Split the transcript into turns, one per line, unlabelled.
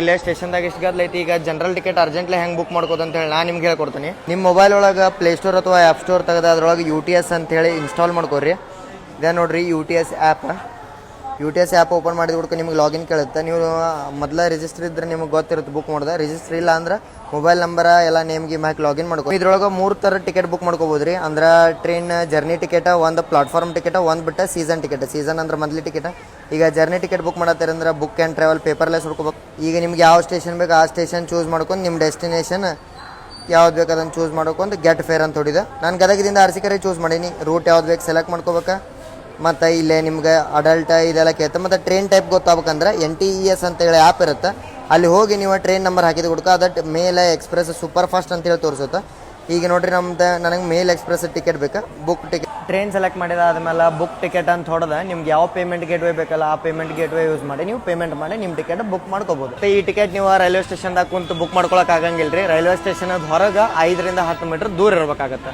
Railway ಸ್ಟೇಷನ್ದಾಗ ಇಷ್ಟು ಗದ್ಲೈತಿ. ಈಗ general ticket urgently ಹೆಂಗೆ ಬುಕ್ ಮಾಡ್ಕೋದು ಅಂತ ಹೇಳಿ ನಾನು ನಿಮ್ಗೆ ಹೇಳ್ಕೊಡ್ತೀನಿ. ನಿಮ್ಮ ಮೊಬೈಲ್ ಒಳಗೆ ಪ್ಲೇಸ್ಟೋರ್ ಅಥವಾ ಆ್ಯಪ್ ಸ್ಟೋರ್ ತೆಗೆದು ಅದ್ರೊಳಗೆ UTS ಅಂತೇಳಿ ಇನ್ಸ್ಟಾಲ್ ಮಾಡ್ಕೋರಿ. ಇದೇ ನೋಡಿರಿ UTS app. UTS app open ಮಾಡಿದ ಹುಡ್ಕ ನಿಮ್ಗೆ ಲಾಗಿನ್ ಕೇಳುತ್ತೆ. ನೀವು ಮೊದಲ ರಿಜಿಸ್ಟರ್ ಇದ್ರೆ ನಿಮ್ಗೆ ಗೊತ್ತಿರುತ್ತೆ ಬುಕ್ ಮಾಡಿದೆ. ರಿಜಿಸ್ಟರ್ ಇಲ್ಲ ಅಂದ್ರೆ ಮೊಬೈಲ್ ನಂಬರ ಎಲ್ಲ ನೇಮ್ಗೆ ಹಾಕಿ ಲಾಗಿನ್ ಮಾಡ್ಕೊ. ಇದ್ರೊಳಗೆ 3 ಥರ ಟಿಕೆಟ್ ಬುಕ್ ಮಾಡ್ಕೋಬೋದು ರೀ. ಅಂದ್ರೆ ಟ್ರೈನ್ ಜರ್ನಿ ಟಿಕೆಟ್, ಒಂದು ಪ್ಲಾಟ್ಫಾರ್ಮ್ ಟಿಕೆಟ್, ಒಂದು ಬಿಟ್ಟು ಸೀಸನ್ ಟಿಕೆಟ್. ಸೀಸನ್ ಅಂದ್ರೆ ಮಂತ್ಲಿ ಟಿಕೆಟ್. ಈಗ ಜರ್ನಿ ಟಿಕೆಟ್ ಬುಕ್ ಮಾಡತ್ತಾರೆ ಅಂದ್ರೆ ಬುಕ್ ಆ್ಯಂಡ್ ಟ್ರಾವೆಲ್ ಪೇಪರ್ಲೆಸ್ ಹುಡ್ಕೋಬೇಕು. ಈಗ ನಿಮ್ಗೆ ಯಾವ ಸ್ಟೇಷನ್ ಬೇಕು ಆ ಸ್ಟೇಷನ್ ಚೂಸ್ ಮಾಡ್ಕೊಂಡು ನಿಮ್ಮ ಡೆಸ್ಟಿನೇಷನ್ ಯಾವ್ದು ಬೇಕು ಅದನ್ನು ಚೂಸ್ ಮಾಡ್ಕೊಂಡು ಗೆಟ್ ಫೇರ್ ಅಂತ ಹೊಡಿದೆ. ನಾನು ಗದಗದಿಂದ ಅರಸೀಕೆರೆ ಚೂಸ್ ಮಾಡೀನಿ. ರೂಟ್ ಯಾವ್ದು ಬೇಕು ಸೆಲೆಕ್ಟ್ ಮಾಡ್ಕೋಬೇಕು. ಮತ್ತು ಇಲ್ಲೇ ನಿಮ್ಗೆ ಅಡಲ್ಟ್ ಇದೆಲ್ಲ ಕೇಳ್ತೆ. ಮತ್ತು ಟ್ರೈನ್ ಟೈಪ್ ಗೊತ್ತಾಗಬೇಕಂದ್ರೆ NTES ಅಂತೇಳಿ ಆ್ಯಪ್ ಇರುತ್ತೆ. ಅಲ್ಲಿ ಹೋಗಿ ನೀವು ಟ್ರೈನ್ ನಂಬರ್ ಹಾಕಿದ ಹುಡ್ಕ ಅದಕ್ಕೆ ಮೇಲ್ ಎಕ್ಸ್ಪ್ರೆಸ್ ಸೂಪರ್ ಫಾಸ್ಟ್ ಅಂತೇಳಿ ತೋರಿಸುತ್ತೆ. ಈಗ ನೋಡಿರಿ ನನಗೆ ಮೇಲ್ ಎಕ್ಸ್ಪ್ರೆಸ್ ಟಿಕೆಟ್ ಬೇಕಾ, ಬುಕ್ ಟಿಕೆಟ್ ಟ್ರೈನ್ ಸೆಲೆಕ್ಟ್ ಮಾಡಿದಾದ್ಮೇಲೆ ಬುಕ್ ಟಿಕೆಟ್ ಅಂತ ಹೊಡೆದ ನಿಮ್ಗೆ ಯಾವ ಪೇಮೆಂಟ್ ಗೇಟ್ವೇ ಬೇಕಲ್ಲ ಆ ಪೇಮೆಂಟ್ ಗೇಟ್ವೇ ಯೂಸ್ ಮಾಡಿ ನೀವು ಪೇಮೆಂಟ್ ಮಾಡಿ ನಿಮ್ಮ ಟಿಕೆಟ್ ಬುಕ್ ಮಾಡ್ಕೋಬೋದು. ಈ ಟಿಕೆಟ್ ನೀವು ರೈಲ್ವೆ ಸ್ಟೇಷನ್ದಾಗ ಕುಂತು ಬುಕ್ ಮಾಡ್ಕೊಳಕ್ಕೆ ಆಗಂಗಿಲ್ಲ ರೀ. ರೈಲ್ವೆ ಸ್ಟೇಷನ್ ಹೊರಗೆ 5 ರಿಂದ 10 ಮೀಟರ್ ದೂರ ಇರಬೇಕಾಗತ್ತೆ.